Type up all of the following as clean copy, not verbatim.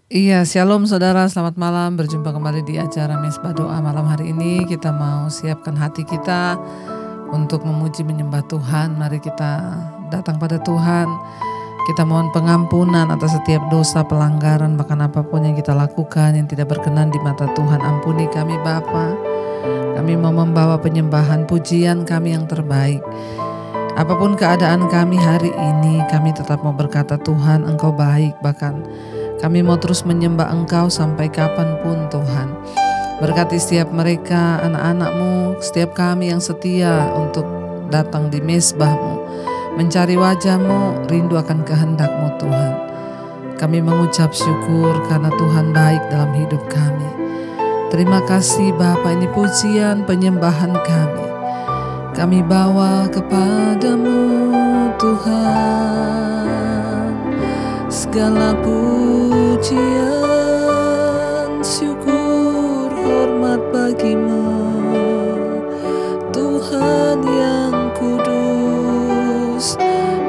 Iya, shalom saudara, selamat malam. Berjumpa kembali di acara Mesbah Doa malam hari ini. Kita mau siapkan hati kita untuk memuji menyembah Tuhan. Mari kita datang pada Tuhan. Kita mohon pengampunan atas setiap dosa, pelanggaran, bahkan apapun yang kita lakukan yang tidak berkenan di mata Tuhan. Ampuni kami Bapa. Kami mau membawa penyembahan pujian kami yang terbaik. Apapun keadaan kami hari ini, kami tetap mau berkata Tuhan, Engkau baik. Bahkan kami mau terus menyembah Engkau sampai kapanpun Tuhan. Berkati setiap mereka, anak-anak-Mu, setiap kami yang setia untuk datang di mesbah-Mu, mencari wajah-Mu, rindu akan kehendak-Mu Tuhan. Kami mengucap syukur karena Tuhan baik dalam hidup kami. Terima kasih Bapa, ini pujian penyembahan kami. Kami bawa kepadamu Tuhan segala pujian, syukur, hormat bagimu, Tuhan yang kudus,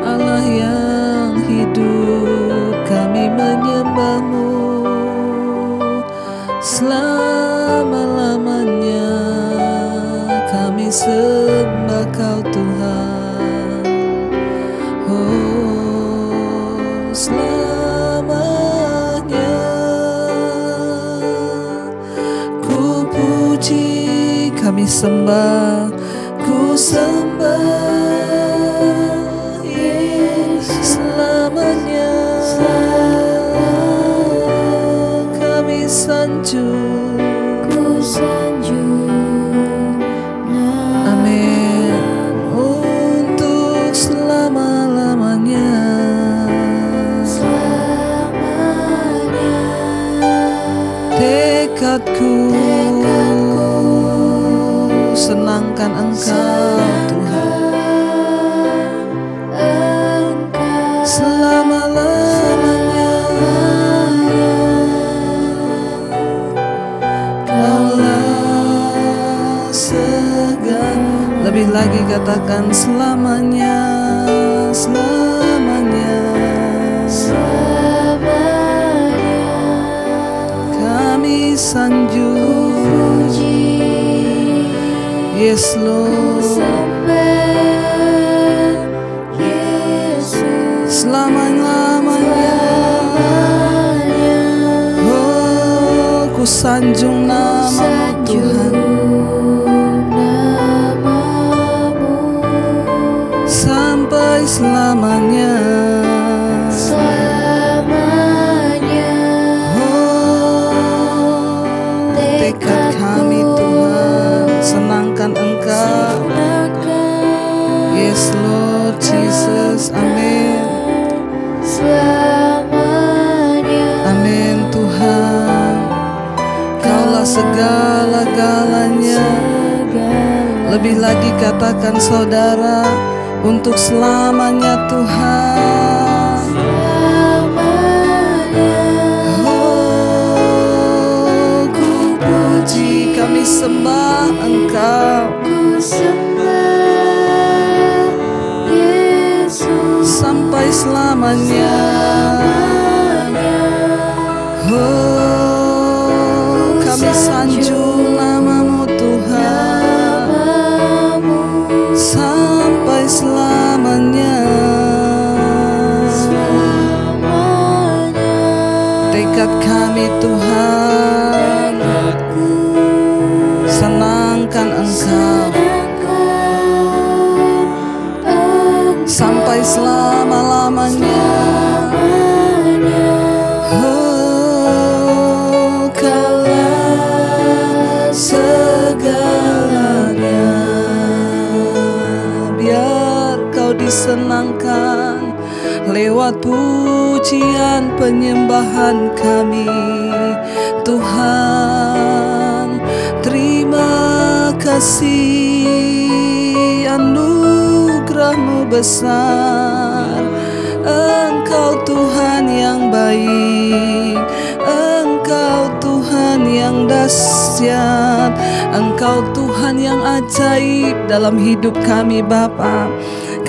Allah yang hidup. Kami menyembah-Mu selama-lamanya. Kami sembah Kau Tuhan, oh selamanya. Ku puji, kami sembah, ku sembah Yesus selamanya. Kami sanjung, ku sanjung. Tekadku senangkan Engkau Tuhan selama-lamanya. Kaulah segala, lebih lagi katakan selamanya, selamanya. Sanjung, yes Lord, selama-lamanya. Oh, ku sanjung nama-Mu Tuhan sampai selamanya. Tekad kami Tuhan, senangkan Engkau. Yes Lord Jesus, amin. Amin Tuhan, Kaulah segala-galanya. Lebih lagi katakan saudara, untuk selamanya Tuhan. Kami sembah Engkau, ku sembah Yesus sampai selamanya. Oh, kami sanjung nama-Mu Tuhan sampai selamanya. Tekad kami Tuhan, senangkan Engkau sampai selama-lamanya. Oh, Kaulah segalanya. Biar Kau disenangkan lewat pujian penyembahan kami Tuhan. Terima kasih, anugerah-Mu besar. Engkau Tuhan yang baik, Engkau Tuhan yang dahsyat, Engkau Tuhan yang ajaib dalam hidup kami Bapa.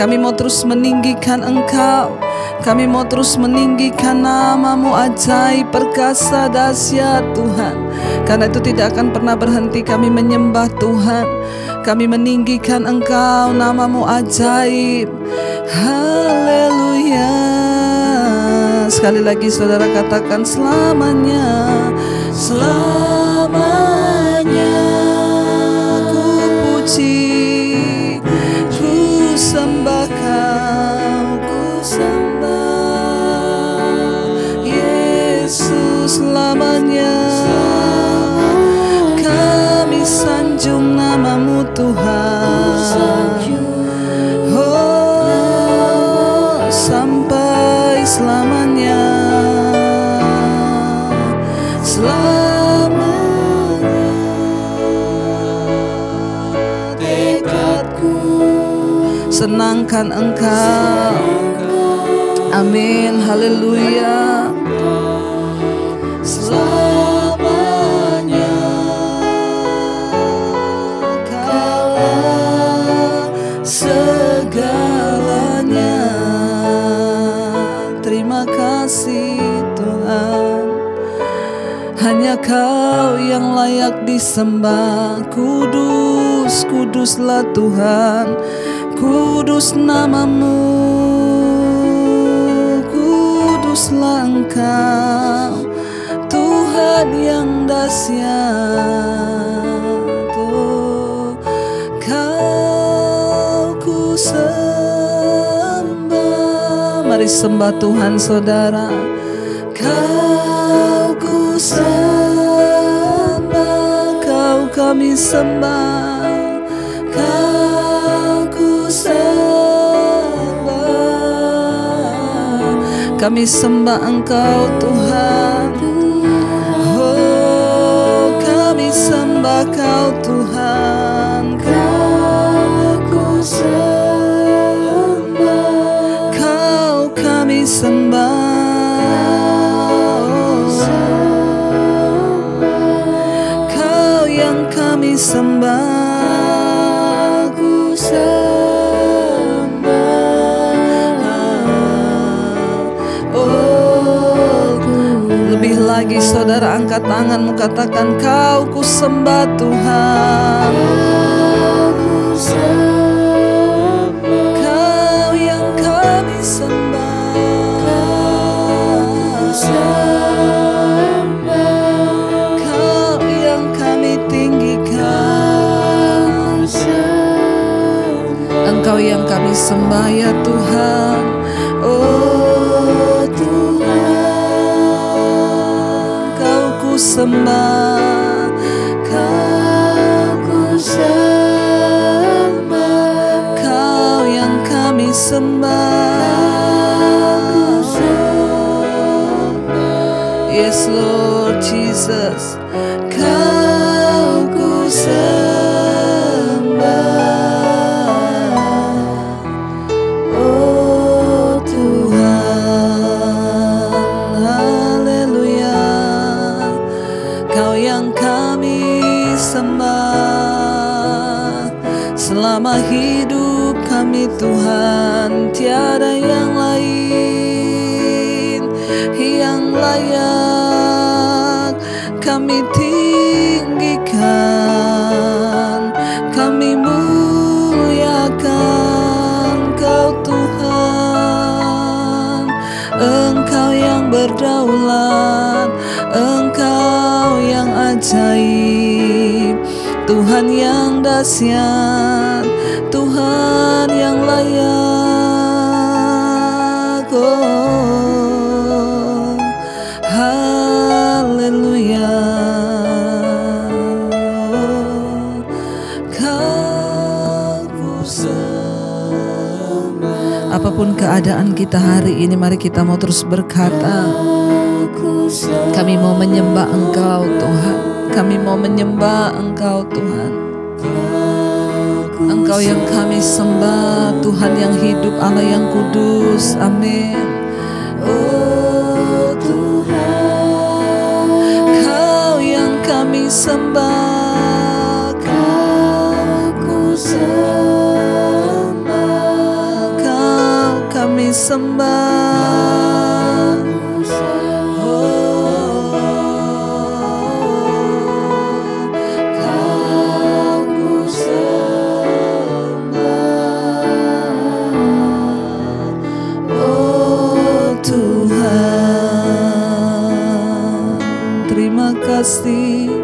Kami mau terus meninggikan Engkau. Kami mau terus meninggikan nama-Mu ajaib, perkasa, dahsyat Tuhan. Karena itu tidak akan pernah berhenti kami menyembah Tuhan. Kami meninggikan Engkau, nama-Mu ajaib. Haleluya. Sekali lagi saudara katakan selamanya. Selamanya ku puji, ku sembah Kau, ku sembah Yesus. Selamanya kami sanjung nama-Mu Tuhan. Oh, sampai selamanya. Selamanya tekadku senangkan Engkau. Amin, haleluya. Selamanya Kaulah segalanya. Terima kasih Tuhan. Hanya Kau yang layak disembah. Kudus, kuduslah Tuhan. Kudus nama-Mu, kuduslah Engkau, Tuhan yang dahsyat. Oh, Kau ku sembah. Mari sembah Tuhan saudara. Kau ku sembah, Kau kami sembah. Kau ku sembah, kami sembah Engkau Tuhan. Oh, kami sembah Kau Tuhan. Kau ku sembah, Kau kami sembah. Kami sembah, ku sembah. Oh, lebih lagi saudara angkat tanganmu, katakan Kau ku sembah Tuhan. Ku sembah, Kau yang kami sembah. Kau sembah, Engkau yang kami sembah ya Tuhan. Oh Tuhan, Kau ku sembah, Kau ku sembah, Kau yang kami sembah. Yes Lord Jesus, Kau ku sembah. Selama hidup kami Tuhan, tiada yang lain yang layak kami tinggikan, kami muliakan Kau Tuhan. Engkau yang berdaulat, Engkau yang ajaib, Tuhan yang dahsyat, Tuhan yang layak. Oh, haleluya. Oh, Kau ku sembah. Apapun keadaan kita hari ini, mari kita mau terus berkata, kami mau menyembah Engkau Tuhan. Kami mau menyembah Engkau Tuhan. Engkau yang kami sembah, Tuhan yang hidup, Allah yang kudus. Amin. Oh Tuhan, Kau yang kami sembah. Kau ku sembah, sembah. Kau ku sembah, oh Tuhan. Terima kasih,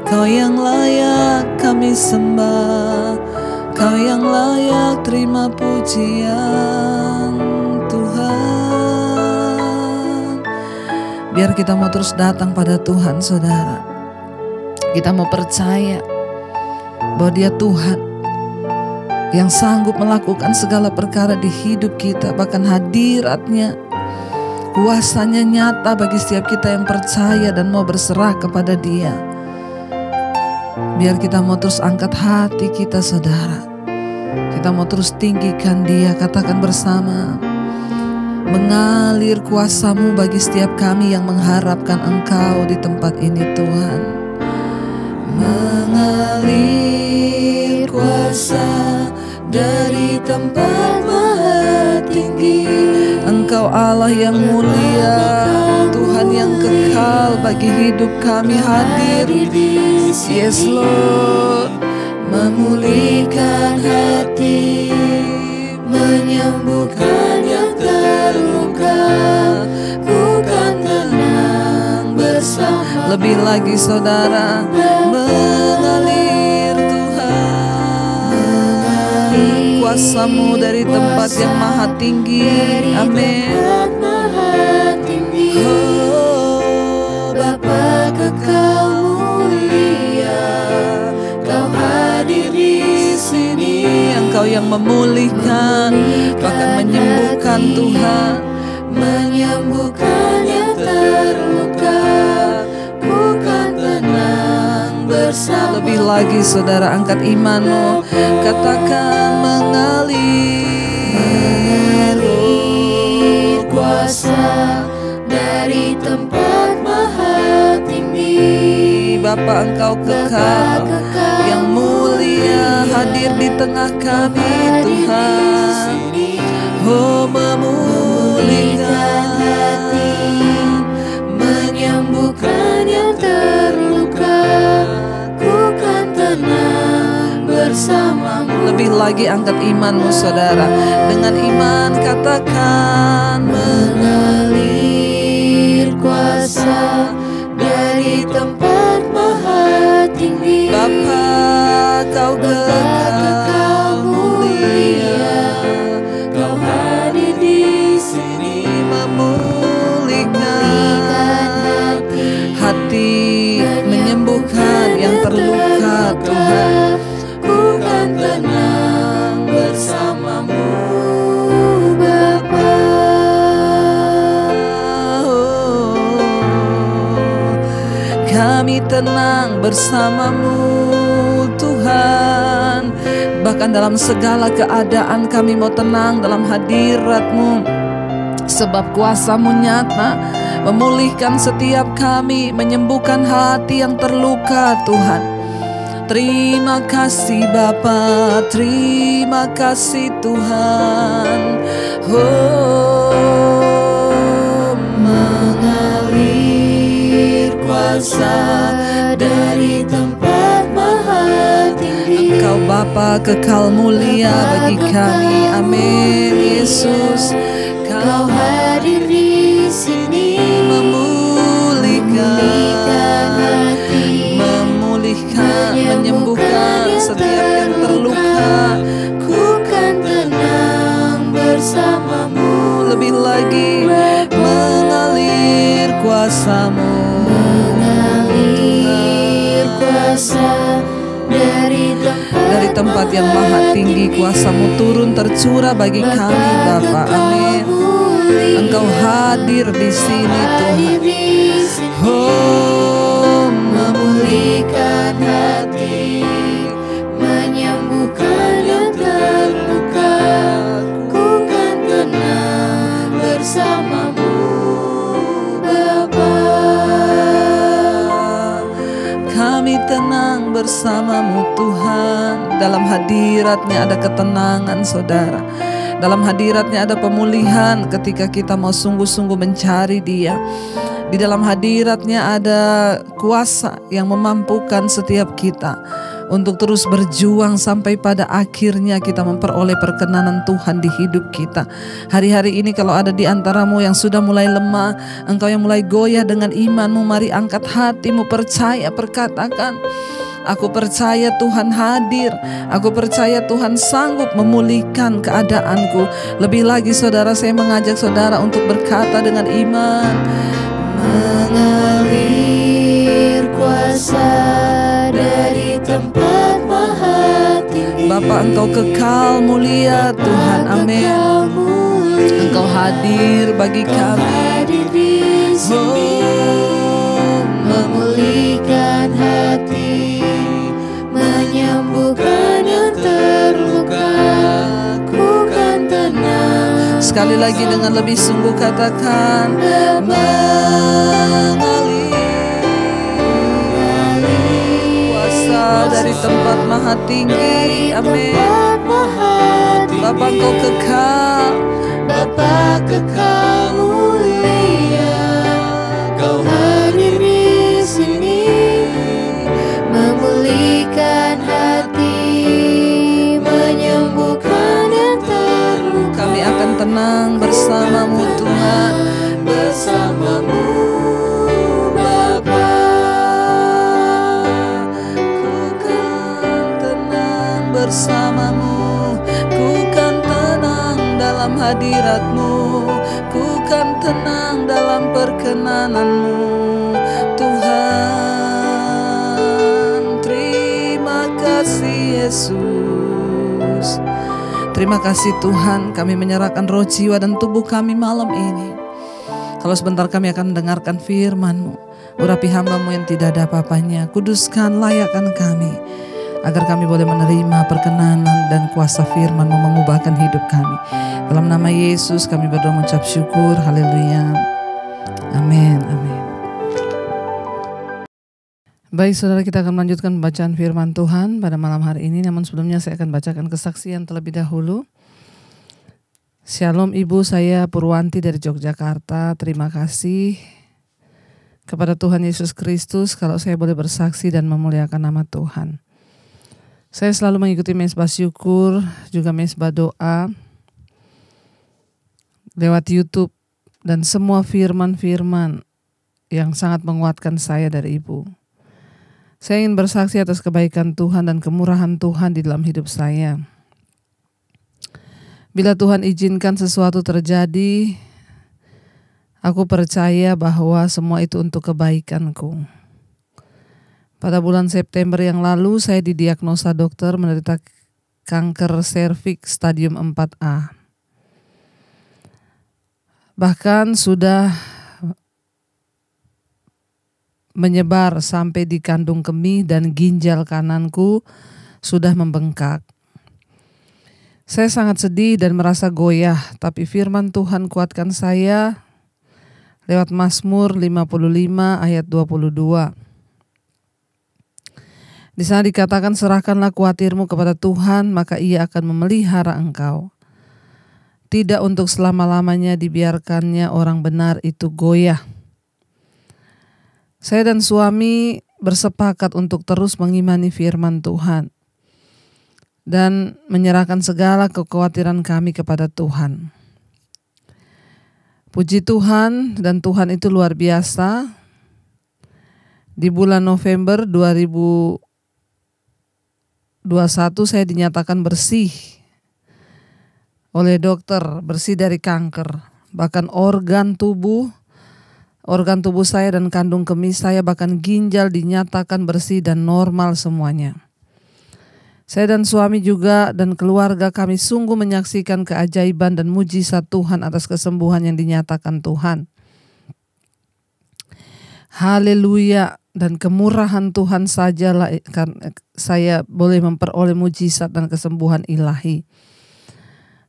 Kau yang layak kami sembah, Kau yang layak terima pujian Tuhan. Biar kita mau terus datang pada Tuhan, saudara. Kita mau percaya bahwa Dia Tuhan yang sanggup melakukan segala perkara di hidup kita. Bahkan hadirat-Nya, kuasanya nyata bagi setiap kita yang percaya dan mau berserah kepada Dia. Biar kita mau terus angkat hati kita, saudara. Kita mau terus tinggikan Dia. Katakan bersama, mengalir kuasa-Mu bagi setiap kami yang mengharapkan Engkau di tempat ini, Tuhan. Mengalir kuasa dari tempat maha tinggi. Engkau Allah yang mulia, Tuhan yang kekal bagi hidup kami hadir. Yes Lord, memulihkan hati, menyembuhkan yang terluka, ku kan tenang bersama. Lebih lagi saudara, mengalir Tuhan, kuasa-Mu dari tempat yang maha tinggi. Amin. Oh Bapa kekal mulia, Kau hadir di sini. Engkau yang memulihkan, bahkan menyembuhkan Tuhan, menyembuhkan yang terluka, bukan tenang bersama. Lebih lagi saudara, angkat iman-Mu, katakan mengalir kuasa dari tempat maha tinggi. Bapa Engkau kekal, yang mulia, hadir di tengah kami Tuhan. Oh memulihkan hati, menyembuhkan yang terluka, ku kan tenang bersama-Mu. Lebih lagi angkat iman-Mu saudara. Dengan iman katakan mengalir kuasa dari tempat maha tinggi. Bapa Kau kekal mulia, Kau hadir di sini, memulihkan hati, menyembuhkan yang terluka Tuhan. Ku kan tenang bersama-Mu Bapa. Kami tenang bersama-Mu Tuhan. Bahkan dalam segala keadaan kami mau tenang dalam hadirat-Mu, sebab kuasa-Mu nyata memulihkan setiap kami, menyembuhkan hati yang terluka Tuhan. Terima kasih Bapa, terima kasih Tuhan. Oh mengalir kuasa dari tempat maha tinggi. Engkau Bapa kekal mulia bagi kami. Amin. Yesus, Kau hadir di sini, memulihkan hati, memulihkan, menyembuhkan setiap yang terluka. Ku kan tenang bersama-Mu. Lebih lagi mengalir kuasa-Mu, mengalir kuasa dari tempat yang maha tinggi. Kuasa-Mu turun tercurah bagi kami Bapa. Amin. Engkau hadir di sini Tuhan. Oh memulihkan hati, menyembuhkan yang terluka, ku kan tenang bersama-Mu Bapa. Kami tenang bersama-Mu Tuhan. Dalam hadirat-Nya ada ketenangan saudara. Dalam hadirat-Nya ada pemulihan ketika kita mau sungguh-sungguh mencari Dia. Di dalam hadirat-Nya ada kuasa yang memampukan setiap kita untuk terus berjuang sampai pada akhirnya kita memperoleh perkenanan Tuhan di hidup kita. Hari-hari ini kalau ada di antaramu yang sudah mulai lemah, engkau yang mulai goyah dengan imanmu, mari angkat hatimu, percaya, perkatakan, aku percaya Tuhan hadir. Aku percaya Tuhan sanggup memulihkan keadaanku. Lebih lagi saudara, saya mengajak saudara untuk berkata dengan iman, mengalir kuasa dari tempat maha tinggi. Bapa, Engkau kekal mulia Tuhan, amin. Engkau hadir bagi kami, hadir di sini, memulihkan hati, menyembuhkan yang terluka. Ku kan tenang. Sekali lagi dengan lebih sungguh katakan, mengalir kuasa dari tempat maha tinggi, amin. Bapa, Engkau kekal, Bapa kekal mulia, Kau hadir di sini, memulihkan hati, menyembuhkan yang terluka. Kami akan tenang bersama-Mu Tuhan, bersama-Mu Bapa. ku kan tenang bersama-Mu, ku kan tenang dalam hadirat-Mu, ku kan tenang dalam perkenanan-Mu Tuhan. Terima kasih Yesus. Terima kasih Tuhan, kami menyerahkan roh, jiwa, dan tubuh kami malam ini. Kalau sebentar kami akan mendengarkan firman-Mu, urapi hamba-Mu yang tidak ada apa-apanya, kuduskan, layakkan kami, agar kami boleh menerima perkenanan dan kuasa firman-Mu mengubahkan hidup kami. Dalam nama Yesus kami berdoa mengucap syukur, haleluya, amin, amin. Baik saudara, kita akan melanjutkan pembacaan firman Tuhan pada malam hari ini. Namun sebelumnya saya akan bacakan kesaksian terlebih dahulu. Shalom Ibu, saya Purwanti dari Yogyakarta. Terima kasih kepada Tuhan Yesus Kristus kalau saya boleh bersaksi dan memuliakan nama Tuhan. Saya selalu mengikuti mesbah syukur, juga mesbah doa lewat YouTube, dan semua firman-firman yang sangat menguatkan saya dari Ibu. Saya ingin bersaksi atas kebaikan Tuhan dan kemurahan Tuhan di dalam hidup saya. Bila Tuhan izinkan sesuatu terjadi, aku percaya bahwa semua itu untuk kebaikanku. Pada bulan September yang lalu saya didiagnosa dokter menderita kanker serviks stadium 4A. Bahkan sudah menyebar sampai di kandung kemih dan ginjal kananku sudah membengkak. Saya sangat sedih dan merasa goyah, tapi firman Tuhan kuatkan saya lewat Mazmur 55 ayat 22. Di sana dikatakan, serahkanlah khawatirmu kepada Tuhan, maka Ia akan memelihara engkau. Tidak untuk selama-lamanya dibiarkannya orang benar itu goyah. Saya dan suami bersepakat untuk terus mengimani firman Tuhan dan menyerahkan segala kekhawatiran kami kepada Tuhan. Puji Tuhan, dan Tuhan itu luar biasa. Di bulan November 2021 saya dinyatakan bersih oleh dokter, bersih dari kanker. Bahkan organ tubuh saya dan kandung kemih saya, bahkan ginjal dinyatakan bersih dan normal semuanya. Saya dan suami juga dan keluarga kami sungguh menyaksikan keajaiban dan mujizat Tuhan atas kesembuhan yang dinyatakan Tuhan. Haleluya, dan kemurahan Tuhan sajalah saya boleh memperoleh mujizat dan kesembuhan ilahi.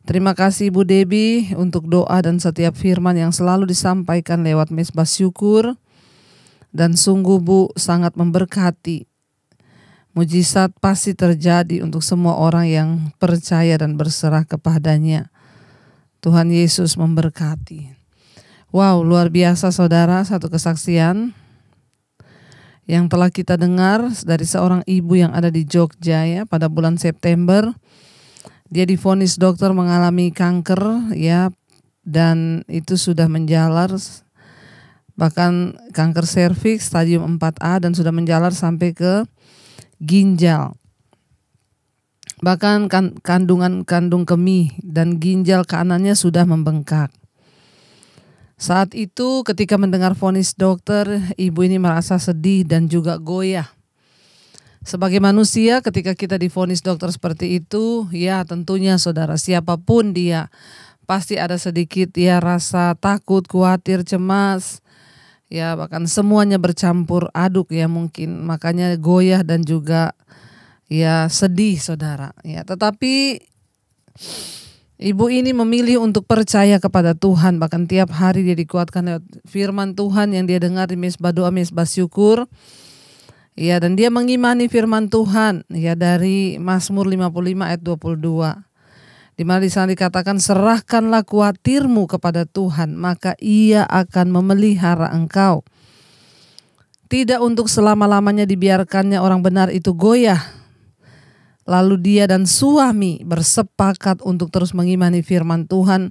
Terima kasih Ibu Debbie untuk doa dan setiap firman yang selalu disampaikan lewat mesbah syukur. Dan sungguh Bu, sangat memberkati. Mujizat pasti terjadi untuk semua orang yang percaya dan berserah kepadanya. Tuhan Yesus memberkati. Wow, luar biasa saudara, satu kesaksian yang telah kita dengar dari seorang ibu yang ada di Jogja ya, pada bulan September. Dia divonis dokter mengalami kanker ya, dan itu sudah menjalar, bahkan kanker serviks stadium 4A, dan sudah menjalar sampai ke ginjal. Bahkan kandung kemih dan ginjal kanannya sudah membengkak. Saat itu ketika mendengar vonis dokter, ibu ini merasa sedih dan juga goyah. Sebagai manusia ketika kita divonis dokter seperti itu, ya tentunya saudara, siapapun dia, pasti ada sedikit ya rasa takut, khawatir, cemas, ya bahkan semuanya bercampur aduk ya mungkin, makanya goyah dan juga ya sedih saudara. Ya, tetapi ibu ini memilih untuk percaya kepada Tuhan, bahkan tiap hari dia dikuatkan lewat firman Tuhan yang dia dengar di mesbah doa, mesbah syukur. Ya, dan dia mengimani firman Tuhan ya dari Mazmur 55 ayat 22. Di mana di sana dikatakan, serahkanlah khawatirmu kepada Tuhan, maka Ia akan memelihara engkau. Tidak untuk selama-lamanya dibiarkannya orang benar itu goyah. Lalu dia dan suami bersepakat untuk terus mengimani firman Tuhan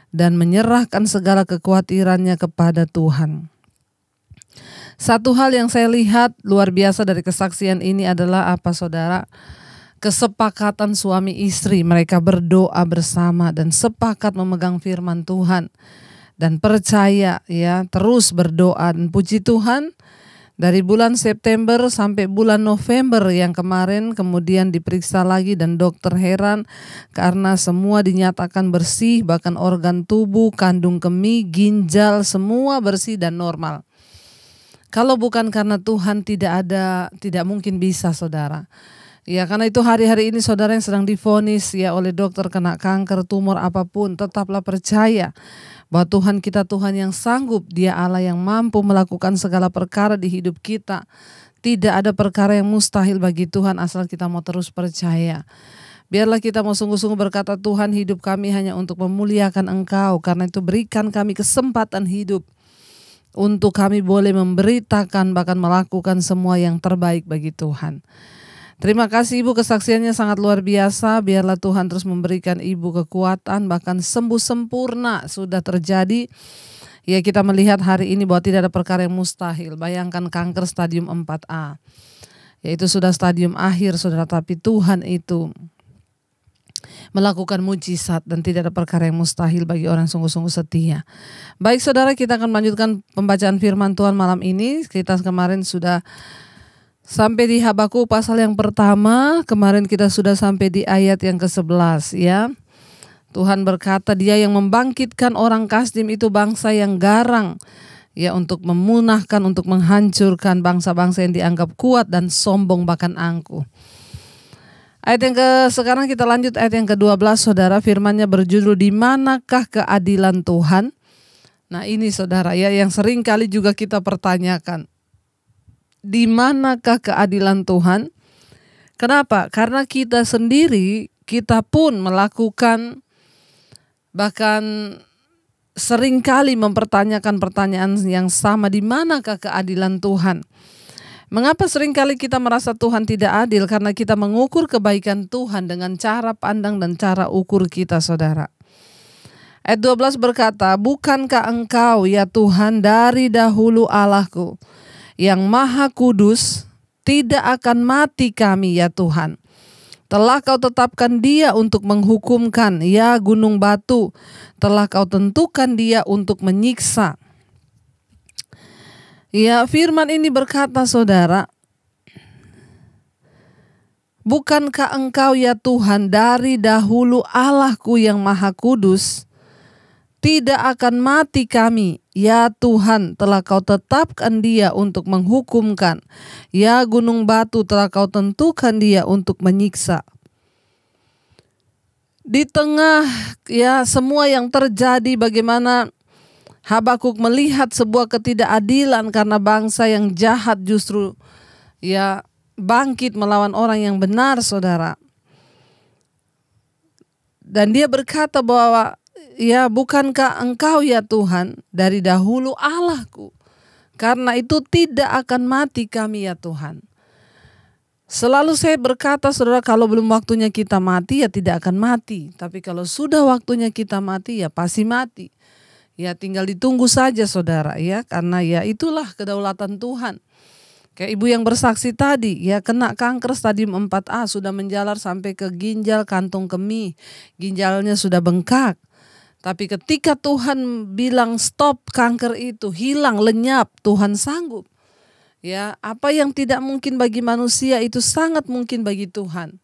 dan menyerahkan segala kekhawatirannya kepada Tuhan. Satu hal yang saya lihat luar biasa dari kesaksian ini adalah apa saudara? Kesepakatan suami istri, mereka berdoa bersama dan sepakat memegang firman Tuhan dan percaya ya, terus berdoa. Dan puji Tuhan, dari bulan September sampai bulan November yang kemarin kemudian diperiksa lagi dan dokter heran karena semua dinyatakan bersih, bahkan organ tubuh, kandung kemih, ginjal semua bersih dan normal. Kalau bukan karena Tuhan tidak mungkin bisa saudara. Ya, karena itu hari-hari ini saudara yang sedang divonis ya oleh dokter kena kanker, tumor apapun, tetaplah percaya bahwa Tuhan kita Tuhan yang sanggup, Dia Allah yang mampu melakukan segala perkara di hidup kita. Tidak ada perkara yang mustahil bagi Tuhan asal kita mau terus percaya. Biarlah kita mau sungguh-sungguh berkata, Tuhan, hidup kami hanya untuk memuliakan Engkau, karena itu berikan kami kesempatan hidup untuk kami boleh memberitakan bahkan melakukan semua yang terbaik bagi Tuhan. Terima kasih Ibu, kesaksiannya sangat luar biasa. Biarlah Tuhan terus memberikan Ibu kekuatan, bahkan sembuh sempurna sudah terjadi. Ya, kita melihat hari ini bahwa tidak ada perkara yang mustahil. Bayangkan kanker stadium 4A. Yaitu sudah stadium akhir saudara, tapi Tuhan itu melakukan mujizat dan tidak ada perkara yang mustahil bagi orang sungguh-sungguh setia. Baik saudara, kita akan melanjutkan pembacaan firman Tuhan malam ini. Kita kemarin sudah sampai di Habakuk pasal yang pertama. Kemarin kita sudah sampai di ayat yang ke-11 ya. Tuhan berkata, Dia yang membangkitkan orang Kasdim itu bangsa yang garang ya, untuk memunahkan, untuk menghancurkan bangsa-bangsa yang dianggap kuat dan sombong bahkan angkuh. Ayat yang sekarang kita lanjut ayat yang ke-12 saudara, firmannya berjudul di manakah keadilan Tuhan? Nah ini saudara ya yang sering kali juga kita pertanyakan. Di manakah keadilan Tuhan? Kenapa? Karena kita sendiri, kita pun melakukan, bahkan sering kali mempertanyakan pertanyaan yang sama, di manakah keadilan Tuhan? Mengapa seringkali kita merasa Tuhan tidak adil? Karena kita mengukur kebaikan Tuhan dengan cara pandang dan cara ukur kita saudara. Ayat 12 berkata, bukankah engkau ya Tuhan dari dahulu Allahku yang maha kudus, tidak akan mati kami ya Tuhan. Telah kau tetapkan Dia untuk menghukumkan, ya gunung batu, telah kau tentukan Dia untuk menyiksa. Ya, firman ini berkata saudara, bukankah engkau ya Tuhan dari dahulu Allahku yang maha kudus, tidak akan mati kami, ya Tuhan telah kau tetapkan Dia untuk menghukumkan, ya gunung batu telah kau tentukan Dia untuk menyiksa. Di tengah ya semua yang terjadi, bagaimana Habakuk melihat sebuah ketidakadilan karena bangsa yang jahat justru ya bangkit melawan orang yang benar saudara. Dan dia berkata bahwa ya bukankah Engkau ya Tuhan dari dahulu Allahku? Karena itu tidak akan mati kami ya Tuhan. Selalu saya berkata saudara, kalau belum waktunya kita mati ya tidak akan mati. Tapi kalau sudah waktunya kita mati ya pasti mati. Ya tinggal ditunggu saja saudara ya, karena ya itulah kedaulatan Tuhan. Kayak ibu yang bersaksi tadi, ya kena kanker stadium 4A, sudah menjalar sampai ke ginjal, kantung kemih, ginjalnya sudah bengkak. Tapi ketika Tuhan bilang stop, kanker itu hilang, lenyap, Tuhan sanggup. Ya, apa yang tidak mungkin bagi manusia itu sangat mungkin bagi Tuhan.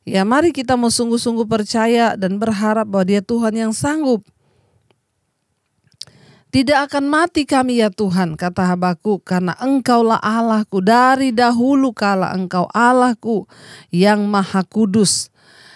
Ya, mari kita mau sungguh-sungguh percaya dan berharap bahwa Dia Tuhan yang sanggup. Tidak akan mati kami ya Tuhan, kata Habakuk, karena Engkaulah Allahku, dari dahulu kala Engkau Allahku yang Maha Kudus.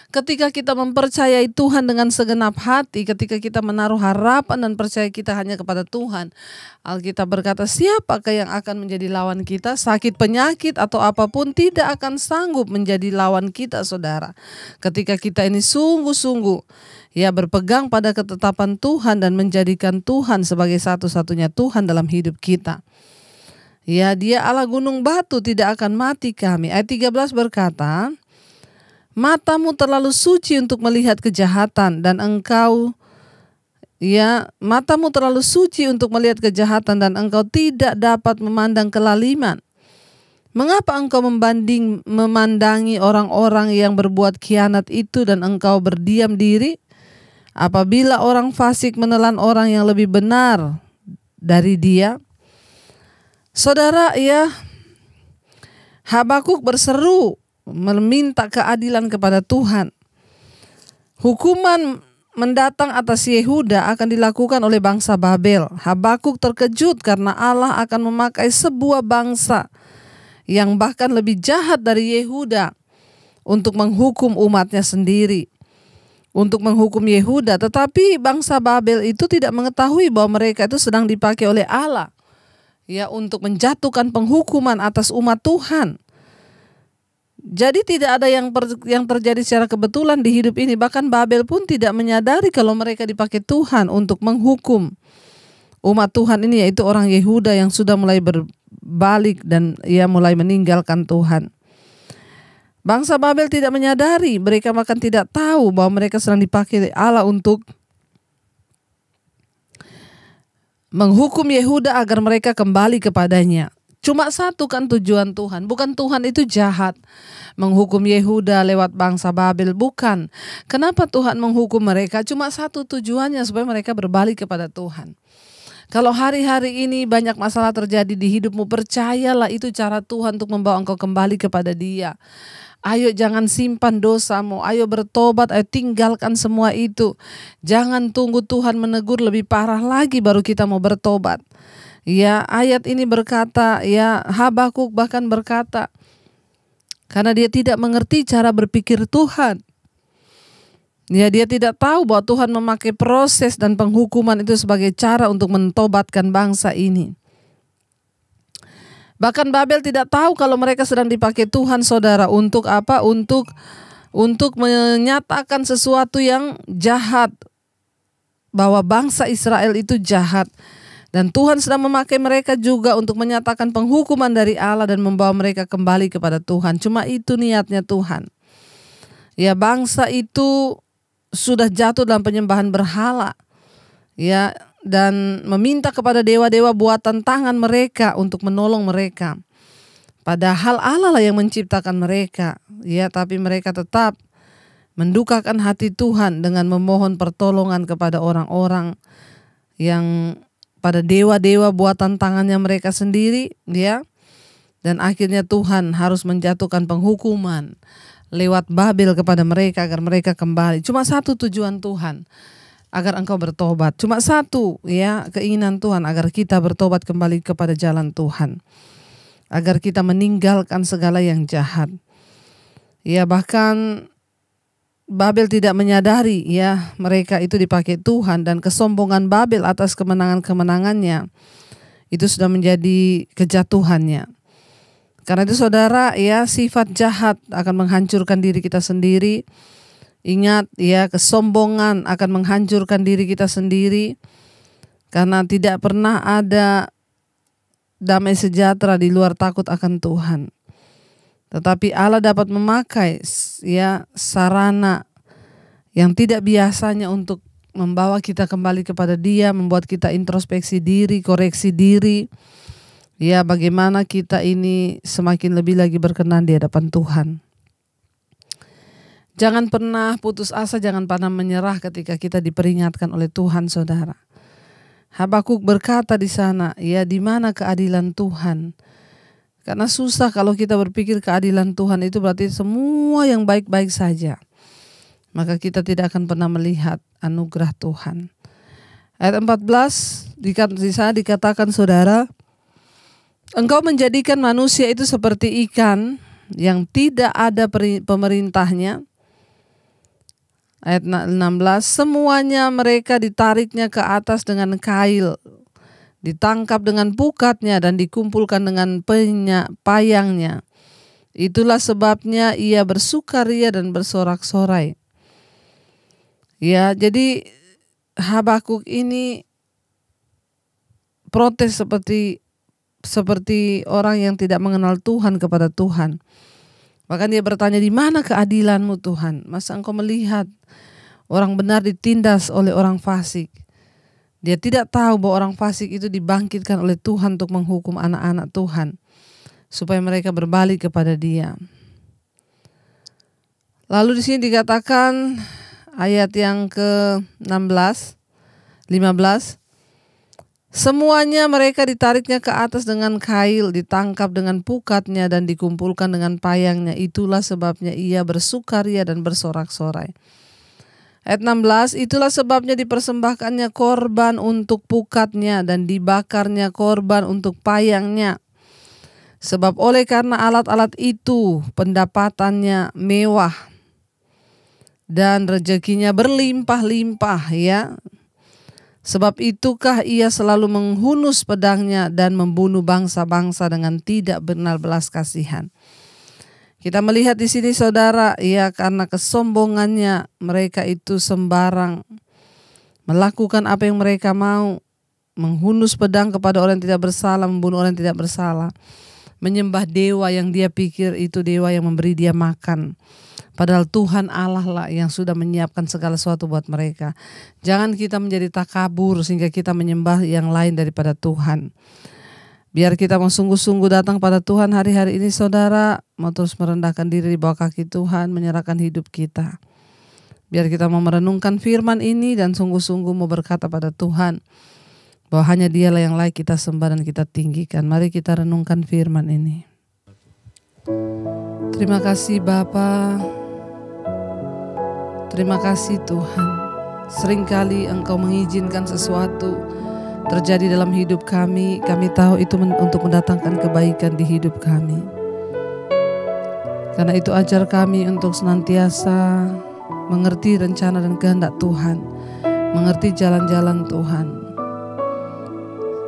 Ketika kita mempercayai Tuhan dengan segenap hati, ketika kita menaruh harapan dan percaya kita hanya kepada Tuhan, Alkitab berkata, siapakah yang akan menjadi lawan kita? Sakit, penyakit atau apapun tidak akan sanggup menjadi lawan kita saudara. Ketika kita ini sungguh-sungguh ya berpegang pada ketetapan Tuhan dan menjadikan Tuhan sebagai satu-satunya Tuhan dalam hidup kita. Ya, Dia Allah gunung batu, tidak akan mati kami. Ayat 13 berkata, matamu terlalu suci untuk melihat kejahatan dan engkau matamu terlalu suci untuk melihat kejahatan dan engkau tidak dapat memandang kelaliman. Mengapa engkau memandangi orang-orang yang berbuat khianat itu dan engkau berdiam diri? Apabila orang fasik menelan orang yang lebih benar dari dia. Saudara ya, Habakuk berseru meminta keadilan kepada Tuhan. Hukuman mendatang atas Yehuda akan dilakukan oleh bangsa Babel. Habakuk terkejut karena Allah akan memakai sebuah bangsa yang bahkan lebih jahat dari Yehuda untuk menghukum umatnya sendiri, untuk menghukum Yehuda. Tetapi bangsa Babel itu tidak mengetahui bahwa mereka itu sedang dipakai oleh Allah ya untuk menjatuhkan penghukuman atas umat Tuhan. Jadi tidak ada yang terjadi secara kebetulan di hidup ini. Bahkan Babel pun tidak menyadari kalau mereka dipakai Tuhan untuk menghukum umat Tuhan ini, yaitu orang Yehuda yang sudah mulai berbalik dan ia mulai meninggalkan Tuhan. Bangsa Babel tidak menyadari, mereka bahkan tidak tahu bahwa mereka sedang dipakai Allah untuk menghukum Yehuda agar mereka kembali kepadanya. Cuma satu kan tujuan Tuhan, bukan Tuhan itu jahat menghukum Yehuda lewat bangsa Babel, bukan. Kenapa Tuhan menghukum mereka? Cuma satu tujuannya, supaya mereka berbalik kepada Tuhan. Kalau hari-hari ini banyak masalah terjadi di hidupmu, percayalah itu cara Tuhan untuk membawa engkau kembali kepada Dia. Ayo jangan simpan dosamu, ayo bertobat, ayo tinggalkan semua itu. Jangan tunggu Tuhan menegur lebih parah lagi baru kita mau bertobat. Ya, ayat ini berkata, ya Habakuk bahkan berkata, karena dia tidak mengerti cara berpikir Tuhan. Ya, dia tidak tahu bahwa Tuhan memakai proses dan penghukuman itu sebagai cara untuk mentobatkan bangsa ini. Bahkan Babel tidak tahu kalau mereka sedang dipakai Tuhan saudara. Untuk apa? Untuk menyatakan sesuatu yang jahat. Bahwa bangsa Israel itu jahat. Dan Tuhan sedang memakai mereka juga untuk menyatakan penghukuman dari Allah dan membawa mereka kembali kepada Tuhan. Cuma itu niatnya Tuhan. Ya, bangsa itu sudah jatuh dalam penyembahan berhala. Ya, dan meminta kepada dewa-dewa buatan tangan mereka untuk menolong mereka. Padahal Allah lah yang menciptakan mereka. Ya, tapi mereka tetap mendukakan hati Tuhan dengan memohon pertolongan kepada orang-orang yang pada dewa-dewa buatan tangannya mereka sendiri, ya. Dan akhirnya Tuhan harus menjatuhkan penghukuman lewat Babel kepada mereka agar mereka kembali. Cuma satu tujuan Tuhan, agar engkau bertobat. Cuma satu, ya, keinginan Tuhan agar kita bertobat kembali kepada jalan Tuhan. Agar kita meninggalkan segala yang jahat. Ya, bahkan Babel tidak menyadari ya mereka itu dipakai Tuhan, dan kesombongan Babel atas kemenangan-kemenangannya itu sudah menjadi kejatuhannya. Karena itu saudara ya, sifat jahat akan menghancurkan diri kita sendiri. Ingat ya, kesombongan akan menghancurkan diri kita sendiri, karena tidak pernah ada damai sejahtera di luar takut akan Tuhan. Tetapi Allah dapat memakai ya sarana yang tidak biasanya untuk membawa kita kembali kepada Dia, membuat kita introspeksi diri, koreksi diri. Ya, bagaimana kita ini semakin lebih lagi berkenan di hadapan Tuhan. Jangan pernah putus asa, jangan pernah menyerah ketika kita diperingatkan oleh Tuhan, saudara. Habakuk berkata di sana, ya di mana keadilan Tuhan? Karena susah kalau kita berpikir keadilan Tuhan itu berarti semua yang baik-baik saja. Maka kita tidak akan pernah melihat anugerah Tuhan. Ayat 14 di sana dikatakan, saudara, engkau menjadikan manusia itu seperti ikan yang tidak ada pemerintahnya. Ayat 16, semuanya mereka ditariknya ke atas dengan kail, ditangkap dengan pukatnya dan dikumpulkan dengan payangnya. Itulah sebabnya ia bersukaria dan bersorak-sorai. Ya, jadi Habakuk ini protes seperti orang yang tidak mengenal Tuhan kepada Tuhan. Bahkan dia bertanya, di mana keadilanmu Tuhan? Masa engkau melihat orang benar ditindas oleh orang fasik? Dia tidak tahu bahwa orang fasik itu dibangkitkan oleh Tuhan untuk menghukum anak-anak Tuhan, supaya mereka berbalik kepada Dia. Lalu di sini dikatakan ayat yang ke-15, semuanya mereka ditariknya ke atas dengan kail, ditangkap dengan pukatnya dan dikumpulkan dengan payangnya. Itulah sebabnya ia bersukaria dan bersorak-sorai. Ayat 16, itulah sebabnya dipersembahkannya korban untuk pukatnya dan dibakarnya korban untuk payangnya. Sebab oleh karena alat-alat itu pendapatannya mewah dan rezekinya berlimpah-limpah, ya. Sebab itukah ia selalu menghunus pedangnya dan membunuh bangsa-bangsa dengan tidak benar belas kasihan. Kita melihat di sini, saudara, ya, karena kesombongannya mereka itu sembarang melakukan apa yang mereka mau, menghunus pedang kepada orang yang tidak bersalah, membunuh orang yang tidak bersalah, menyembah dewa yang dia pikir itu dewa yang memberi dia makan. Padahal Tuhan Allah lah yang sudah menyiapkan segala sesuatu buat mereka. Jangan kita menjadi takabur sehingga kita menyembah yang lain daripada Tuhan. Biar kita mau sungguh-sungguh datang pada Tuhan hari-hari ini, saudara. Mau terus merendahkan diri di bawah kaki Tuhan, menyerahkan hidup kita. Biar kita mau merenungkan firman ini dan sungguh-sungguh mau berkata pada Tuhan bahwa hanya Dialah yang layak kita sembah dan kita tinggikan. Mari kita renungkan firman ini. Terima kasih Bapa. Terima kasih Tuhan. Seringkali Engkau mengizinkan sesuatu terjadi dalam hidup kami. Kami tahu itu untuk mendatangkan kebaikan di hidup kami. Karena itu ajar kami untuk senantiasa mengerti rencana dan kehendak Tuhan, mengerti jalan-jalan Tuhan.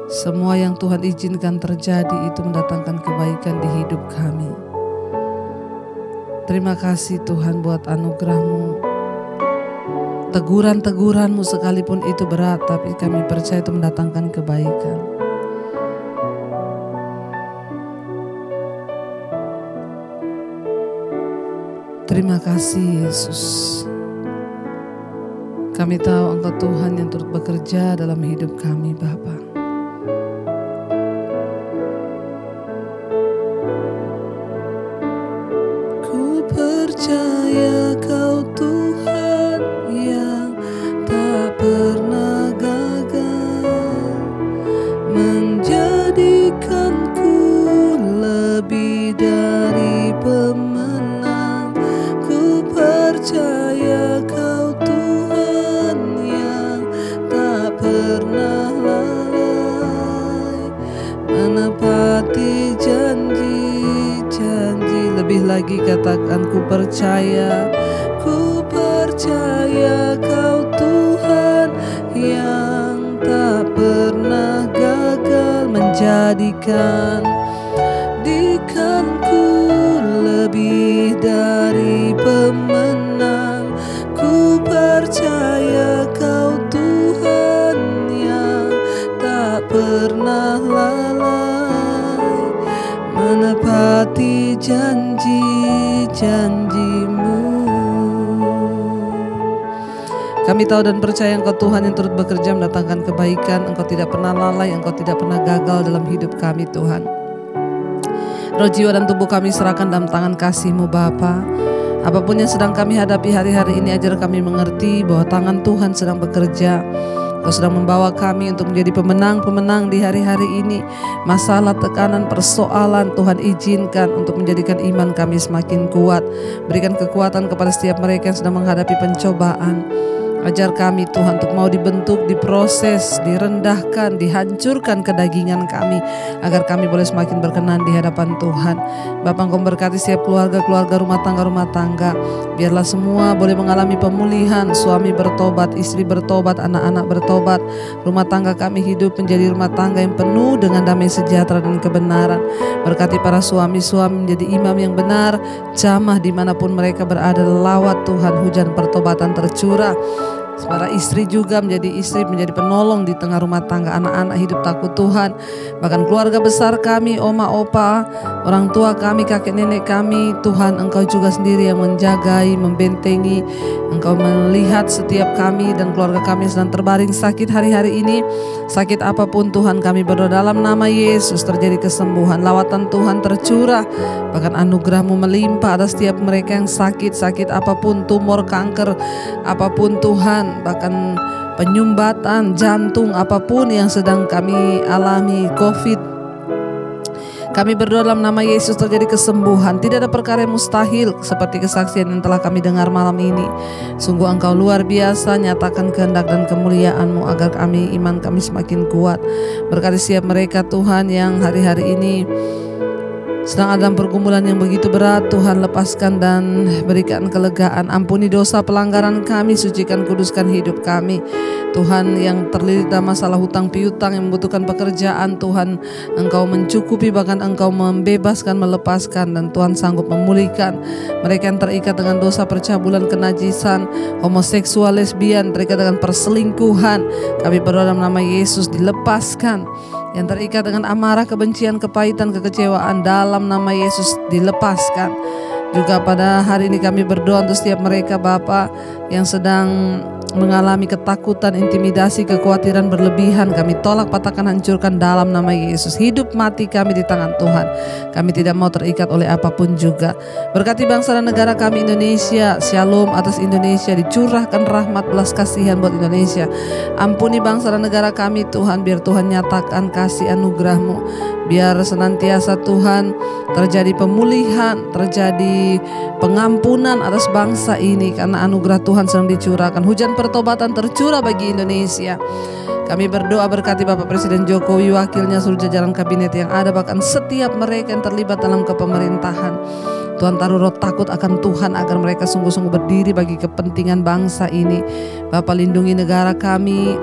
Semua yang Tuhan izinkan terjadi itu mendatangkan kebaikan di hidup kami. Terima kasih Tuhan buat anugerah-Mu. Teguran-teguran-Mu sekalipun itu berat, tapi kami percaya itu mendatangkan kebaikan. Terima kasih Yesus. Kami tahu Engkau Tuhan yang turut bekerja dalam hidup kami, Bapa. Ku percaya Kau Tuhan yang tak pernah gagal, menjadikanku lebih dari pemenang. Ku percaya Kau Tuhan yang tak pernah lalai, menepati janji-janji. Lebih lagi katakan, ku percaya Kau Tuhan yang tak pernah gagal, menjadikanku lebih dari pemenang. pernah lalai menepati janji-janji-Mu. Kami tahu dan percaya Engkau Tuhan yang turut bekerja mendatangkan kebaikan. Engkau tidak pernah lalai, Engkau tidak pernah gagal dalam hidup kami Tuhan. Roh, jiwa dan tubuh kami serahkan dalam tangan kasih-Mu Bapa. Apapun yang sedang kami hadapi hari-hari ini, ajar kami mengerti bahwa tangan Tuhan sedang bekerja. Kau sedang membawa kami untuk menjadi pemenang-pemenang di hari-hari ini. Masalah, tekanan, persoalan Tuhan izinkan untuk menjadikan iman kami semakin kuat. Berikan kekuatan kepada setiap mereka yang sedang menghadapi pencobaan. Ajar kami Tuhan untuk mau dibentuk, diproses, direndahkan, dihancurkan kedagingan kami, agar kami boleh semakin berkenan di hadapan Tuhan. Bapa, Engkau berkati setiap keluarga-keluarga, rumah tangga. Biarlah semua boleh mengalami pemulihan. Suami bertobat, istri bertobat, anak-anak bertobat. Rumah tangga kami hidup menjadi rumah tangga yang penuh dengan damai sejahtera dan kebenaran. Berkati para suami-suami menjadi imam yang benar, jamah dimanapun mereka berada. Lawat Tuhan, hujan pertobatan tercurah. Para istri juga menjadi istri, menjadi penolong di tengah rumah tangga. Anak-anak hidup takut Tuhan. Bahkan keluarga besar kami, oma, opa, orang tua kami, kakek nenek kami, Tuhan Engkau juga sendiri yang menjagai, membentengi. Engkau melihat setiap kami dan keluarga kami sedang terbaring sakit hari-hari ini. Sakit apapun Tuhan, kami berdoa dalam nama Yesus terjadi kesembuhan. Lawatan Tuhan tercurah, bahkan anugerah-Mu melimpah atas setiap mereka yang sakit apapun, tumor, kanker, apapun Tuhan, bahkan penyumbatan jantung, apapun yang sedang kami alami, COVID. Kami berdoa dalam nama Yesus terjadi kesembuhan. Tidak ada perkara yang mustahil, seperti kesaksian yang telah kami dengar malam ini. Sungguh Engkau luar biasa, nyatakan kehendak dan kemuliaan-Mu agar iman kami semakin kuat. Berkati setiap mereka Tuhan yang hari-hari ini sedang ada dalam pergumulan yang begitu berat. Tuhan, lepaskan dan berikan kelegaan. Ampuni dosa pelanggaran kami, sucikan, kuduskan hidup kami. Tuhan, yang terlilit dalam masalah hutang piutang, yang membutuhkan pekerjaan, Tuhan Engkau mencukupi, bahkan Engkau membebaskan, melepaskan, dan Tuhan sanggup memulihkan. Mereka yang terikat dengan dosa percabulan, kenajisan, homoseksual, lesbian, terikat dengan perselingkuhan, kami berdoa dalam nama Yesus dilepaskan. Yang terikat dengan amarah, kebencian, kepahitan, kekecewaan, dalam nama Yesus dilepaskan. Juga pada hari ini kami berdoa untuk setiap mereka Bapa yang sedang mengalami ketakutan, intimidasi, kekhawatiran berlebihan. Kami tolak, patahkan, hancurkan dalam nama Yesus. Hidup mati kami di tangan Tuhan. Kami tidak mau terikat oleh apapun juga. Berkati bangsa dan negara kami Indonesia. Shalom atas Indonesia. Dicurahkan rahmat, belas kasihan buat Indonesia. Ampuni bangsa dan negara kami Tuhan. Biar Tuhan nyatakan kasih anugerah-Mu. Biar senantiasa Tuhan terjadi pemulihan, terjadi pengampunan atas bangsa ini, karena anugerah Tuhan sedang dicurahkan. Hujan pertobatan tercurah bagi Indonesia. Kami berdoa berkati Bapak Presiden Jokowi, wakilnya, seluruh jajaran kabinet yang ada, bahkan setiap mereka yang terlibat dalam kepemerintahan. Tuhan, taruh roh takut akan Tuhan agar mereka sungguh-sungguh berdiri bagi kepentingan bangsa ini. Bapak, lindungi negara kami,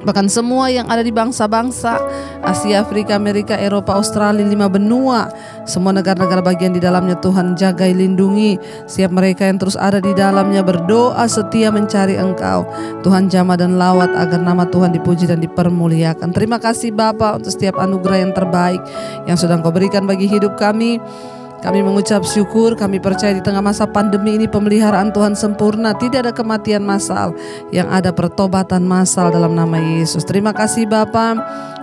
bahkan semua yang ada di bangsa-bangsa Asia, Afrika, Amerika, Eropa, Australia, 5 benua, semua negara-negara bagian di dalamnya. Tuhan jagai, lindungi setiap mereka yang terus ada di dalamnya, berdoa setia mencari Engkau. Tuhan jamah dan lawat agar nama Tuhan dipuji dan dipermuliakan. Terima kasih Bapa untuk setiap anugerah yang terbaik yang sudah Engkau berikan bagi hidup kami. Kami mengucap syukur, kami percaya di tengah masa pandemi ini pemeliharaan Tuhan sempurna. Tidak ada kematian massal, yang ada pertobatan massal dalam nama Yesus. Terima kasih Bapa.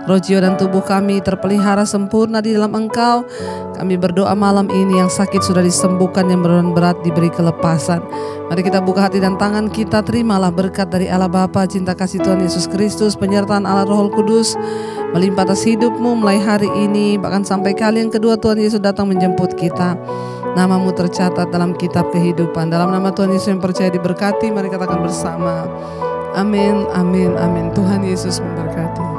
Roh, jiwa dan tubuh kami terpelihara sempurna di dalam Engkau. Kami berdoa malam ini yang sakit sudah disembuhkan, yang berat diberi kelepasan. Mari kita buka hati dan tangan kita, terimalah berkat dari Allah Bapa, cinta kasih Tuhan Yesus Kristus, penyertaan Allah Roh Kudus melimpah atas hidupmu mulai hari ini, bahkan sampai kali yang kedua Tuhan Yesus datang menjemput kita. Namamu tercatat dalam kitab kehidupan. Dalam nama Tuhan Yesus yang percaya diberkati, mari katakan bersama. Amin, amin, amin. Tuhan Yesus memberkati.